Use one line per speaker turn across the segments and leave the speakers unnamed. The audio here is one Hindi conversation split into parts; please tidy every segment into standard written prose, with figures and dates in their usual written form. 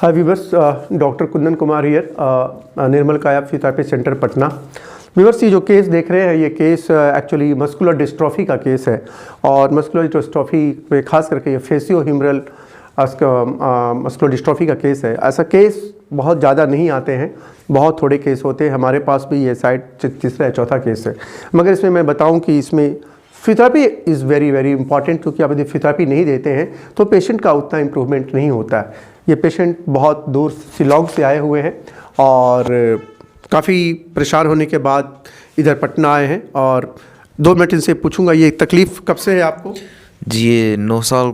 Hi viewers, doctor Kundan Kumar here, Nirmal Kaya physiotherapy centre Patna. Viewers, ये जो केस देख रहे हैं ये केस एक्चुअली मस्कुलर डिस्ट्रॉफी का केस है और मस्कुलर डिस्ट्रॉफी में खास करके ये फेसियो हिमरल मस्कुलर डिस्ट्रॉफी का केस है। ऐसा केस बहुत ज़्यादा नहीं आते हैं, बहुत थोड़े केस होते हैं। हमारे पास भी ये शायद तीसरा या चौथा केस है। मगर इसमें मैं बताऊं कि इसमें physiotherapy is very very important, क्योंकि आप यदि फिजियोथेरेपी नहीं देते हैं तो पेशेंट का उतना इम्प्रूवमेंट नहीं होता है। ये पेशेंट बहुत दूर शिलांग से आए हुए हैं और काफ़ी परेशान होने के बाद इधर पटना आए हैं और 2 मिनट इनसे पूछूंगा ये तकलीफ़ कब से है आपको?
जी, ये 9 साल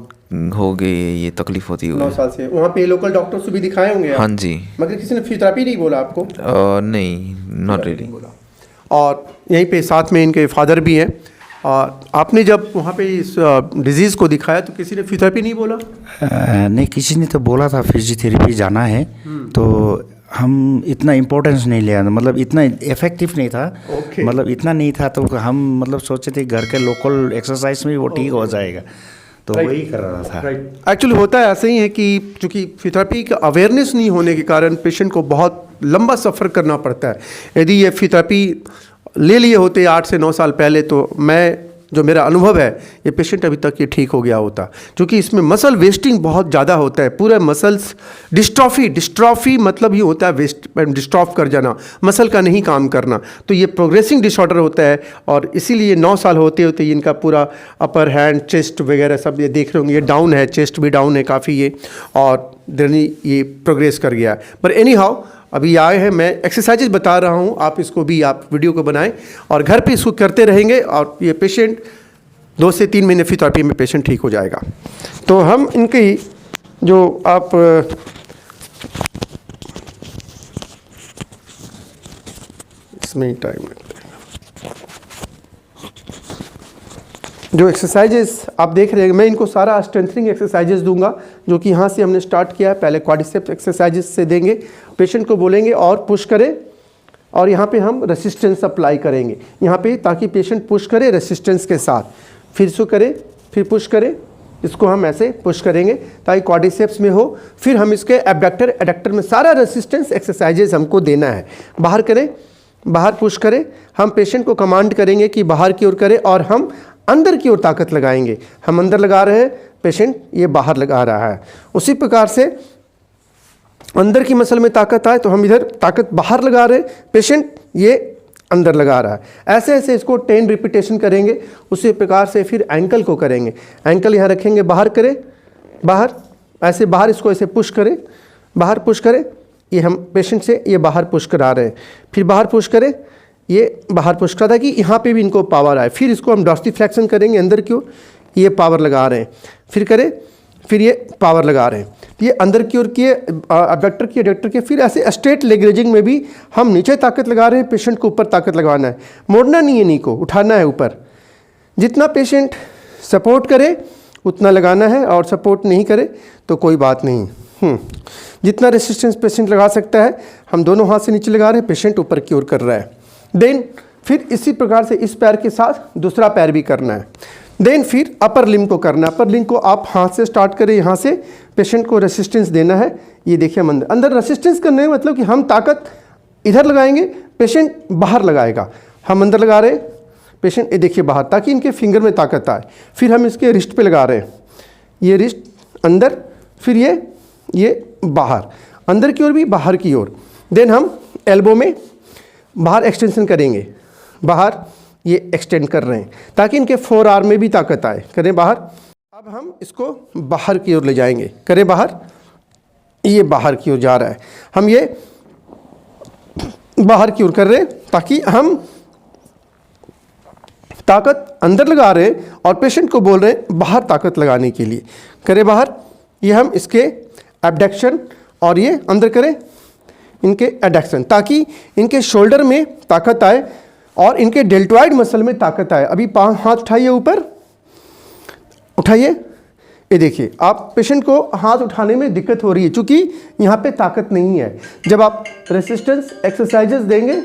हो गए ये तकलीफ होती हुई।
9 साल से। वहाँ पे लोकल डॉक्टर से भी दिखाए होंगे आप?
हाँ जी।
मगर किसी ने फिजियोथेरेपी नहीं बोला आपको?
नहीं, नॉट रियली।
और यहीं पे साथ में इनके फादर भी हैं। आपने जब वहाँ पे इस डिजीज़ को दिखाया तो किसी ने फिजियोथेरेपी नहीं बोला?
नहीं, किसी ने तो बोला था फिजियोथेरेपी जाना है, तो हम इतना इम्पोर्टेंस नहीं लिया, मतलब इतना इफेक्टिव नहीं था। मतलब इतना नहीं था तो हम मतलब सोचे थे घर के लोकल एक्सरसाइज में वो ठीक हो जाएगा, तो वही कर रहा था।
एक्चुअली होता है ऐसे ही है कि चूँकि फिजियोथेरेपी का अवेयरनेस नहीं होने के कारण पेशेंट को बहुत लंबा सफ़र करना पड़ता है। यदि ये फिजियोथेरेपी ले लिए होते 8 से 9 साल पहले तो जो मेरा अनुभव है ये पेशेंट अभी तक ये ठीक हो गया होता, क्योंकि इसमें मसल वेस्टिंग बहुत ज़्यादा होता है। पूरे मसल्स डिस्ट्रॉफी मतलब ही होता है वेस्ट, डिस्ट्रॉफ कर जाना, मसल का नहीं काम करना। तो ये प्रोग्रेसिंग डिसऑर्डर होता है और इसीलिए 9 साल होते होते इनका पूरा अपर हैंड, चेस्ट वगैरह सब ये देख रहे होंगे, ये डाउन है, चेस्ट भी डाउन है काफ़ी ये, और देन ये प्रोग्रेस कर गया है। पर एनी हाउ अभी आए हैं, मैं एक्सरसाइजेज बता रहा हूँ, आप इसको भी आप वीडियो को बनाएं और घर पे इसको करते रहेंगे और ये पेशेंट 2 से 3 महीने फिजियोथेरेपी में पेशेंट ठीक हो जाएगा। तो हम इनकी जो आप इसमें टाइम जो एक्सरसाइजेस आप देख रहे हैं, मैं इनको सारा स्ट्रेंथनिंग एक्सरसाइजेस दूंगा जो कि यहाँ से हमने स्टार्ट किया है। पहले क्वाड्रिसेप्स एक्सरसाइजेस से देंगे, पेशेंट को बोलेंगे और पुश करें, और यहाँ पे हम रेसिस्टेंस अप्लाई करेंगे यहाँ पे, ताकि पेशेंट पुश करे रेसिस्टेंस के साथ, फिर इसको करे, फिर पुश करे, इसको हम ऐसे पुश करेंगे ताकि क्वाड्रिसेप्स में हो। फिर हम इसके एबडक्टर एडक्टर में सारा रेसिस्टेंस एक्सरसाइजेस हमको देना है। बाहर करें, बाहर पुश करें, हम पेशेंट को कमांड करेंगे कि बाहर की ओर करे और हम अंदर की ओर ताकत लगाएंगे। हम अंदर लगा रहे हैं, पेशेंट ये बाहर लगा रहा है। उसी प्रकार से अंदर की मसल में ताकत आए तो हम इधर ताकत बाहर लगा रहे हैं, पेशेंट ये अंदर लगा रहा है। ऐसे ऐसे इसको 10 रिपीटेशन करेंगे। उसी प्रकार से फिर एंकल को करेंगे, एंकल यहाँ रखेंगे, बाहर करें, बाहर ऐसे, बाहर इसको ऐसे पुश करें, बाहर पुश करें, ये हम पेशेंट से ये बाहर पुश करा रहे हैं, फिर बाहर पुश करें, ये बाहर पुश करा था कि यहाँ पे भी इनको पावर आए। फिर इसको हम डॉर्सिफ्लेक्शन करेंगे अंदर की ओर, ये पावर लगा रहे हैं, फिर करें, फिर ये पावर लगा रहे हैं, ये अंदर की ओर किए, एबडक्टर की एडक्टर के, फिर ऐसे स्ट्रेट लेग रेजिंग में भी हम नीचे ताकत लगा रहे हैं, पेशेंट को ऊपर ताकत लगाना है, मोड़ना नहीं है, नी को उठाना है ऊपर। जितना पेशेंट सपोर्ट करे उतना लगाना है, और सपोर्ट नहीं करे तो कोई बात नहीं। जितना रेसिस्टेंस पेशेंट लगा सकता है, हम दोनों हाथ से नीचे लगा रहे हैं, पेशेंट ऊपर की ओर कर रहा है। देन फिर इसी प्रकार से इस पैर के साथ दूसरा पैर भी करना है। देन फिर अपर लिम्ब को करना है। अपर लिम्ब को आप हाथ से स्टार्ट करें, यहाँ से पेशेंट को रेसिस्टेंस देना है। ये देखिए हम अंदर रेसिस्टेंस करने में मतलब कि हम ताकत इधर लगाएंगे, पेशेंट बाहर लगाएगा। हम अंदर लगा रहे हैं, पेशेंट ये देखिए बाहर, ताकि इनके फिंगर में ताकत आए। फिर हम इसके रिस्ट पे लगा रहे हैं, ये रिस्ट अंदर, फिर ये बाहर, अंदर की ओर भी बाहर की ओर। देन हम एल्बो में बाहर एक्सटेंशन करेंगे, बाहर ये एक्सटेंड कर रहे हैं ताकि इनके 4 आर्म में भी ताकत आए। करें बाहर, अब हम इसको बाहर की ओर ले जाएंगे, करें बाहर, ये बाहर की ओर जा रहा है, हम ये बाहर की ओर कर रहे हैं ताकि हम ताकत अंदर लगा रहे हैं और पेशेंट को बोल रहे हैं बाहर ताकत लगाने के लिए। करें बाहर, ये हम इसके एबडक्शन और ये अंदर करें इनके एडक्शन, ताकि इनके शोल्डर में ताकत आए और इनके डेल्टोइड मसल में ताकत आए। अभी हाथ उठाइए, ऊपर उठाइए, ये देखिए आप पेशेंट को हाथ उठाने में दिक्कत हो रही है क्योंकि यहाँ पे ताकत नहीं है। जब आप रेसिस्टेंस एक्सरसाइजेस देंगे,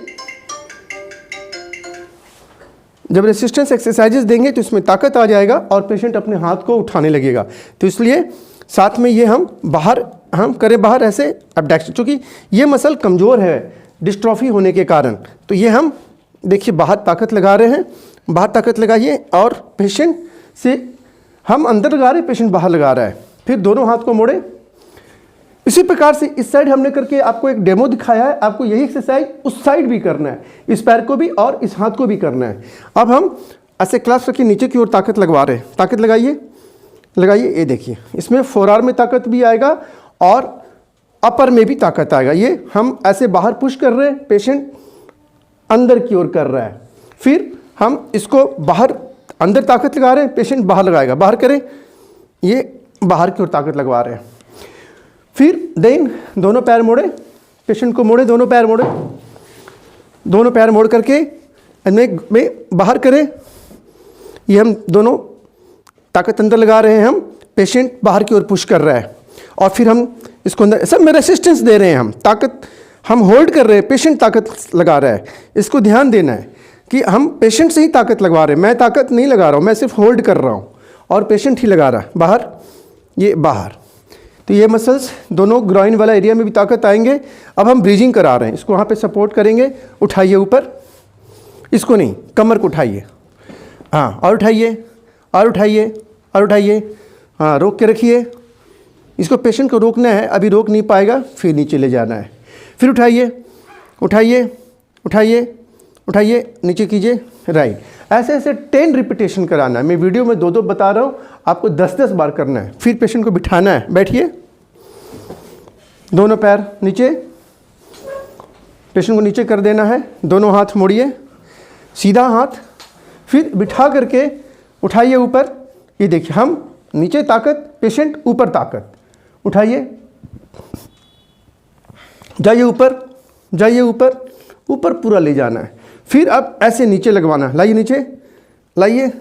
जब रेसिस्टेंस एक्सरसाइजेस देंगे तो इसमें ताकत आ जाएगा और पेशेंट अपने हाथ को उठाने लगेगा। तो इसलिए साथ में ये हम बाहर हम करें बाहर ऐसे एब्डक्शन, क्योंकि ये मसल कमज़ोर है डिस्ट्रॉफी होने के कारण। तो ये हम देखिए बाहर ताकत लगा रहे हैं, बाहर ताकत लगाइए और पेशेंट से हम अंदर लगा रहे हैं, पेशेंट बाहर लगा रहा है। फिर दोनों हाथ को मोड़े। इसी प्रकार से इस साइड हमने करके आपको एक डेमो दिखाया है, आपको यही एक्सरसाइज उस साइड भी करना है, इस पैर को भी और इस हाथ को भी करना है। अब हम ऐसे क्लास रखिए, नीचे की ओर ताकत लगवा रहे हैं, ताकत लगाइए लगाइए। ये देखिए इसमें फोरआर्म में ताकत भी आएगा और अपर में भी ताकत आएगा। ये हम ऐसे बाहर पुश कर रहे हैं, पेशेंट अंदर की ओर कर रहा है। फिर हम इसको बाहर अंदर ताकत लगा रहे हैं, पेशेंट बाहर लगाएगा, बाहर करें, ये बाहर की ओर ताकत लगवा रहे हैं। फिर देन दोनों पैर मोड़े, पेशेंट को मोड़े, दोनों पैर मोड़े, दोनों पैर मोड़ करके में बाहर करें। ये हम दोनों ताकत अंदर लगा रहे हैं, हम पेशेंट बाहर की ओर पुश कर रहा है और फिर हम इसको अंदर सब में रेसिस्टेंस दे रहे हैं, हम ताकत हम होल्ड कर रहे हैं, पेशेंट ताकत लगा रहा है। इसको ध्यान देना है कि हम पेशेंट से ही ताकत लगवा रहे हैं, मैं ताकत नहीं लगा रहा हूँ, मैं सिर्फ होल्ड कर रहा हूँ और पेशेंट ही लगा रहा है बाहर, ये बाहर। तो ये मसल्स दोनों ग्रॉइन वाला एरिया में भी ताकत आएंगे। अब हम ब्रीजिंग करा रहे हैं, इसको वहाँ पे सपोर्ट करेंगे, उठाइए ऊपर, इसको नहीं, कमर को उठाइए, हाँ, और उठाइए और उठाइए और उठाइए, हाँ, रोक के रखिए। इसको पेशेंट को रोकना है, अभी रोक नहीं पाएगा, फिर नीचे ले जाना है। फिर उठाइए उठाइए उठाइए उठाइए, नीचे कीजिए, राइट। ऐसे ऐसे 10 रिपीटेशन कराना है। मैं वीडियो में 2-2 बता रहा हूँ, आपको 10-10 बार करना है। फिर पेशेंट को बिठाना है, बैठिए, दोनों पैर नीचे, पेशेंट को नीचे कर देना है, दोनों हाथ मोड़िए, सीधा हाथ, फिर बिठा करके उठाइए ऊपर। ये देखिए हम नीचे ताकत, पेशेंट ऊपर ताकत, उठाइए, जाइए ऊपर, जाइए ऊपर, ऊपर पूरा ले जाना है। फिर अब ऐसे नीचे लगवाना है, लाइए नीचे, लाइए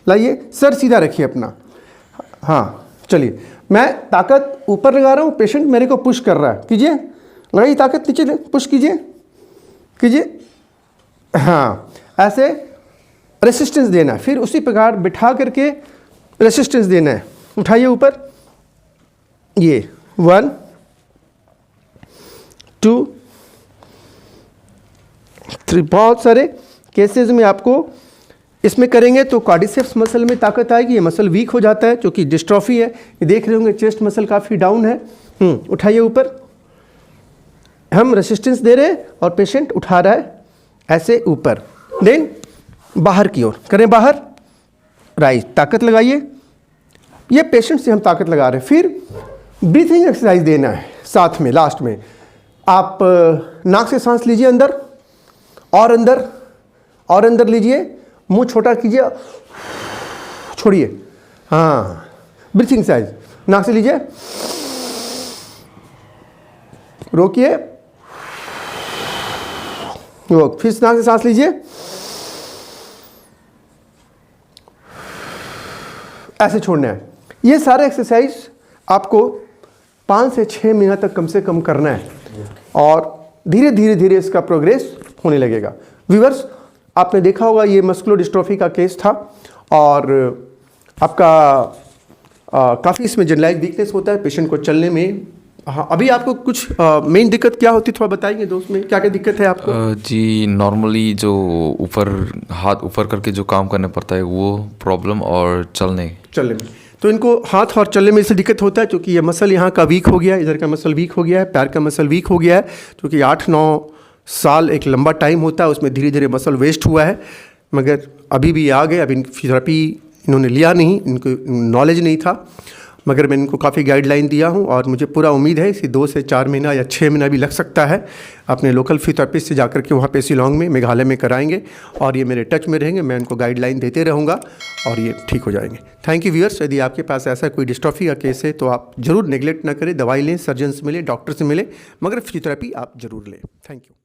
लाइए, सर सीधा रखिए अपना, हाँ, चलिए। मैं ताकत ऊपर लगा रहा हूँ, पेशेंट मेरे को पुश कर रहा है, कीजिए, लगाइए ताकत, नीचे पुश कीजिए कीजिए, हाँ, ऐसे रेसिस्टेंस देना है। फिर उसी प्रकार बिठा करके रेसिस्टेंस देना है, उठाइए ऊपर, ये 1 2 3। बहुत सारे केसेस में आपको इसमें करेंगे तो क्वाड्रिसेप्स मसल में ताकत आएगी। ये मसल वीक हो जाता है क्योंकि डिस्ट्रॉफी है। ये देख रहे होंगे चेस्ट मसल काफ़ी डाउन है। उठाइए ऊपर, हम रेसिस्टेंस दे रहे हैं और पेशेंट उठा रहा है ऐसे ऊपर। देन बाहर की ओर करें, बाहर, राइट, ताकत लगाइए। ये पेशेंट से हम ताकत लगा रहे हैं। फिर ब्रीथिंग एक्सरसाइज देना है साथ में। लास्ट में आप नाक से सांस लीजिए, अंदर और अंदर और अंदर लीजिए, मुंह छोटा कीजिए, छोड़िए, हाँ, ब्रीथिंग एक्सरसाइज। नाक से लीजिए, रोकिए, रोक, फिर नाक से सांस लीजिए, ऐसे छोड़ना है। ये सारे एक्सरसाइज आपको 5 से 6 महीना तक कम से कम करना है और धीरे धीरे धीरे इसका प्रोग्रेस होने लगेगा। व्यूअर्स, आपने देखा होगा ये मस्कुलर डिस्ट्रॉफी का केस था और आपका काफ़ी इसमें जनरलाइज वीकनेस होता है पेशेंट को चलने में। हाँ, अभी आपको कुछ मेन दिक्कत क्या होती है थोड़ा बताएंगे दोस्त में, क्या क्या दिक्कत है आपको?
जी, नॉर्मली जो ऊपर हाथ ऊपर करके जो काम करना पड़ता है वो प्रॉब्लम, और चलने
में तो इनको हाथ और चलने में इससे दिक्कत होता है क्योंकि ये मसल यहाँ का वीक हो गया है, इधर का मसल वीक हो गया है, पैर का मसल वीक हो गया है, क्योंकि 8-9 साल एक लंबा टाइम होता है, उसमें धीरे धीरे मसल वेस्ट हुआ है। मगर अभी भी आ गए, अभी फिजियोथेरेपी इन्होंने लिया नहीं, इनको नॉलेज नहीं था, मगर मैं इनको काफ़ी गाइडलाइन दिया हूँ और मुझे पूरा उम्मीद है इसी 2 से 4 महीना या 6 महीना भी लग सकता है। अपने लोकल फिजियोथेरेपिस्ट से जाकर के वहाँ पे शिलांग में, मेघालय में कराएंगे और ये मेरे टच में रहेंगे, मैं इनको गाइडलाइन देते रहूँगा और ये ठीक हो जाएंगे। Thank you viewers. यदि आपके पास ऐसा कोई डिस्ट्रॉफी का केस है तो आप ज़रूर नेगलेक्ट ना करें, दवाई लें, सर्जन से मिले, डॉक्टर से मिले, मगर फिजियोथेरेपी आप ज़रूर लें। Thank you.